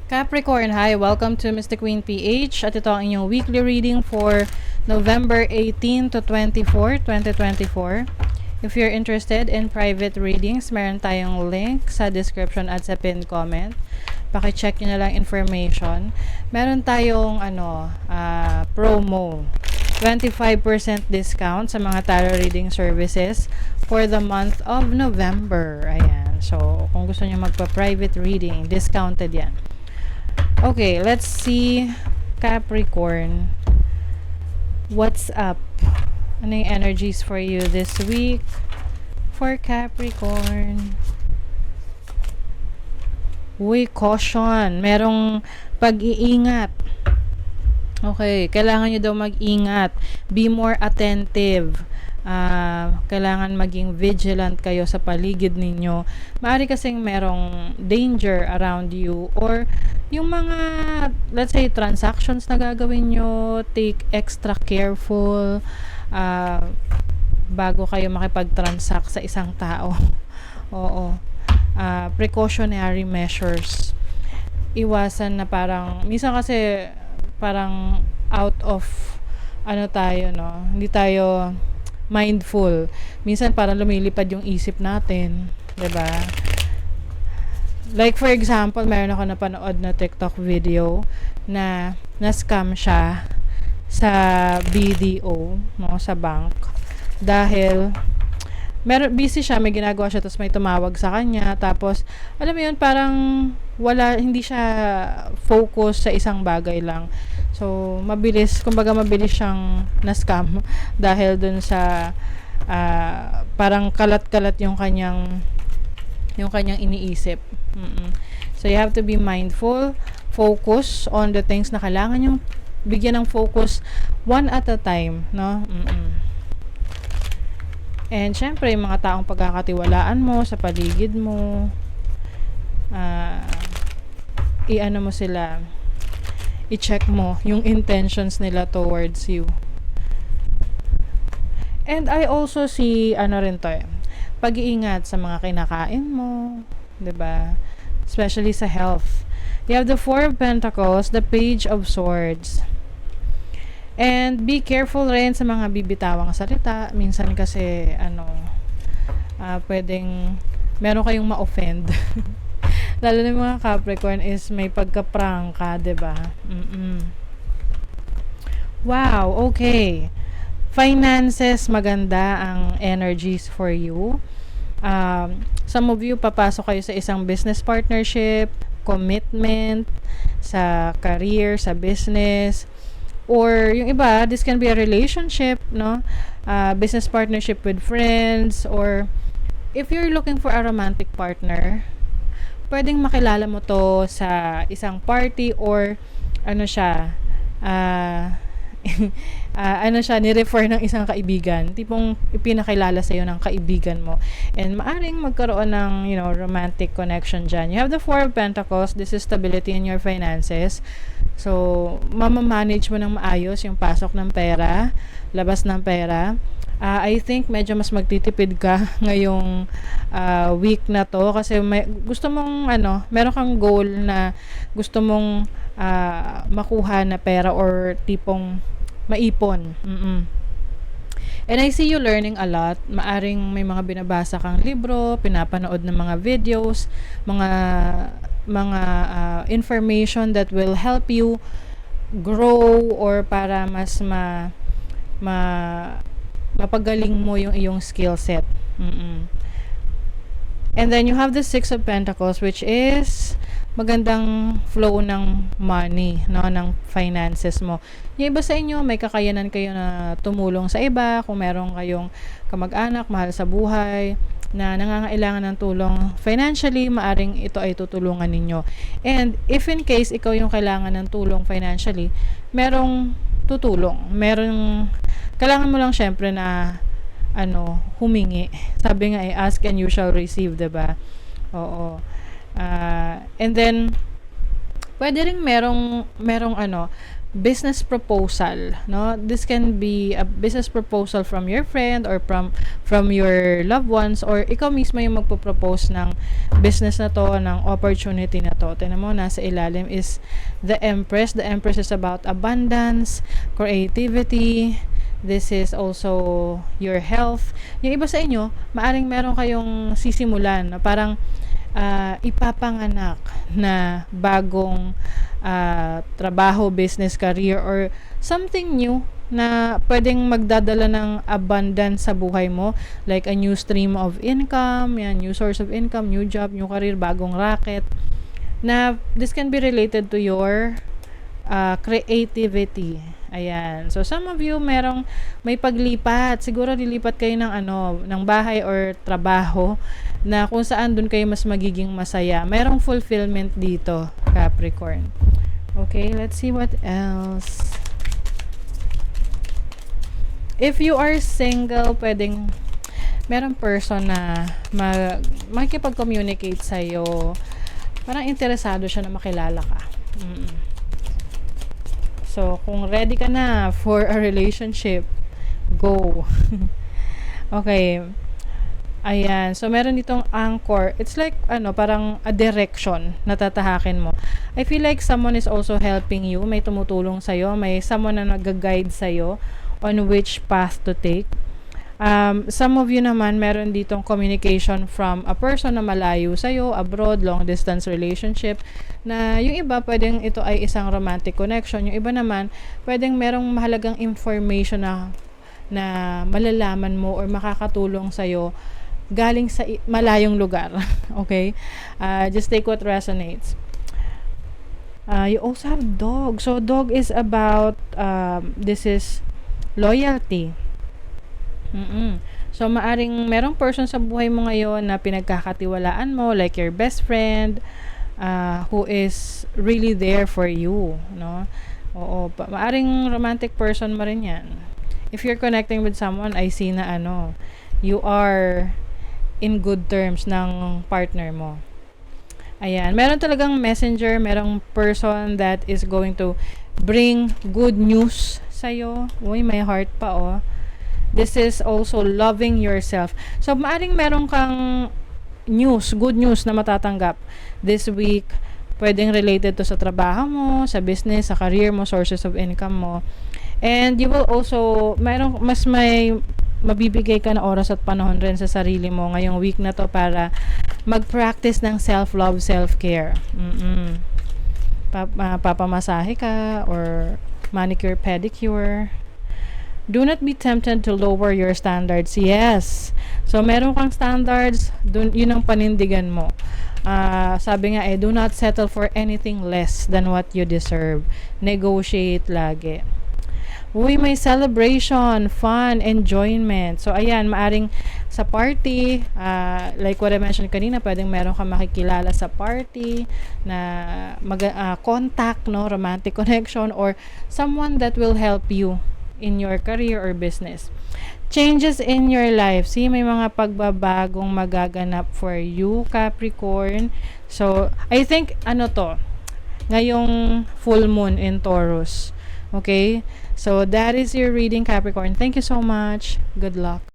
Capricorn, hi! Welcome to Mystic Queen PH at ito ang inyong weekly reading for November 18 to 24, 2024. If you're interested in private readings, meron tayong link sa description at sa pinned comment. Paki-check nyo na lang information. Meron tayong promo. 25% discount sa mga tarot reading services for the month of November. Ayan. So, kung gusto nyo magpa-private reading, discounted yan. Okay, let's see Capricorn. What's up? Ano yung energies for you this week for Capricorn? Uy, caution. Merong pag-iingat. Okay, kailangan nyo daw mag-ingat. Be more attentive. Kailangan maging vigilant kayo sa paligid ninyo. Maaari kasing merong danger around you or yung mga, let's say, transactions na gagawin nyo, take extra careful bago kayo makipag-transact sa isang tao. Oo. Precautionary measures. Iwasan na parang, minsan kasi parang out of tayo, no? Hindi tayo mindful. Minsan parang lumilipad yung isip natin, 'di ba? Like for example, meron ako napanood na TikTok video na na-scam siya sa BDO, no, sa bank. Dahil busy siya, may ginagawa siya, tapos may tumawag sa kanya, tapos alam mo yun, parang hindi siya focus sa isang bagay lang. So, mabilis siyang na-scam dahil dun sa parang kalat-kalat yung kanyang iniisip. So, you have to be mindful, focus on the things na kailangan yung bigyan ng focus one at a time, no? And syempre, yung mga taong pagkakatiwalaan mo sa paligid mo, i-ano mo sila, i-check mo yung intentions nila towards you. And I also see pag-iingat sa mga kinakain mo, 'di ba? Especially sa health. You have the Four of Pentacles, the Page of Swords. And be careful rin sa mga bibitawang salita. Minsan kasi pwedeng meron kayong ma-offend. Lalo na mga Capricorn is may pagka-prangka, 'di ba? Wow, okay. Finances, maganda ang energies for you. Some of you papasok kayo sa isang business partnership, commitment sa career, sa business, or yung iba, this can be a relationship, no? Business partnership with friends, or if you're looking for a romantic partner, pwedeng makilala mo to sa isang party or ni-refer ng isang kaibigan, tipong ipinakilala sa'yo ng kaibigan mo, and maaring magkaroon ng romantic connection dyan. You have the Four of Pentacles. This is stability in your finances. So, mamamanage mo ng maayos yung pasok ng pera, labas ng pera. I think medyo mas magtitipid ka ngayong week na to kasi gusto mong meron kang goal na gusto mong makuha na pera or tipong maipon. And I see you learning a lot. Maaring may mga binabasa kang libro, pinapanood ng mga videos, mga information that will help you grow or para mas mapagaling mo yung iyong skill set. And then you have the Six of Pentacles, which is magandang flow ng money, no, ng finances mo. Yung iba sa inyo, may kakayanan kayo na tumulong sa iba, kung meron kayong kamag-anak, mahal sa buhay, na nangangailangan ng tulong financially, maaring ito ay tutulungan ninyo. And if in case ikaw yung kailangan ng tulong financially, merong tutulong. Kailangan mo lang syempre na humingi. Sabi nga ask and you shall receive, 'di ba? Oo. And then pwede ring merong business proposal, no? This can be a business proposal from your friend or from your loved ones, or ikaw mismo yung magpo-propose ng business na to, ng opportunity na to. Tingnan mo, nasa ilalim is the Empress. The Empress is about abundance, creativity. This is also your health. Yung iba sa inyo, maaring meron kayong sisimulan, no? Parang ipapanganak na bagong trabaho, business, career, or something new na pwedeng magdadala ng abundance sa buhay mo, like a new stream of income, yan, new source of income, new job, new career, bagong racket, na this can be related to your creativity. Ayan. So, some of you, may paglipat. Siguro lilipat kayo ng bahay or trabaho na kung saan dun kayo mas magiging masaya. Merong fulfillment dito, Capricorn. Okay, let's see what else. If you are single, pwedeng merong person na makikipag-communicate sa'yo. Parang interesado siya na makilala ka. So, kung ready ka na for a relationship, go. Okay. Ayan. So, meron ditong anchor. It's like, parang a direction na tatahakin mo. I feel like someone is also helping you. May tumutulong sa'yo. May someone na nag-guide sa'yo on which path to take. Some of you naman, meron ditong communication from a person na malayo sa'yo, abroad, long distance relationship, na yung iba, pwedeng ito ay isang romantic connection. Yung iba naman, pwedeng merong mahalagang information na malalaman mo or makakatulong sa'yo galing sa malayong lugar. Okay? Just take what resonates. You also have dog. So, dog is about, this is loyalty. So, maaring merong person sa buhay mo ngayon na pinagkakatiwalaan mo, like your best friend, who is really there for you, no? Oo, maaring romantic person mo rin yan. If you're connecting with someone, I see na you are in good terms ng partner mo. Ayan, meron talagang messenger, merong person that is going to bring good news sa'yo. Uy, may heart pa, oh. This is also loving yourself. So, maaring meron kang good news na matatanggap this week. Pwedeng related to sa trabaho mo, sa business, sa career mo, sources of income mo. And you will also, may mabibigay ka na oras at panahon rin sa sarili mo ngayong week na to para mag-practice ng self-love, self-care. Papamasahe ka or manicure, pedicure. Do not be tempted to lower your standards. Yes. So, meron kang standards, yun ang panindigan mo. Sabi nga do not settle for anything less than what you deserve. Negotiate lagi. Uy, may celebration, fun, enjoyment. So, ayan, maaring sa party, like what I mentioned kanina, pwedeng meron kang makikilala sa party na contact, no, romantic connection, or someone that will help you in your career or business. Changes in your life. See, may mga pagbabagong magaganap for you, Capricorn. So, I think, ngayong full moon in Taurus. Okay? So, that is your reading, Capricorn. Thank you so much. Good luck.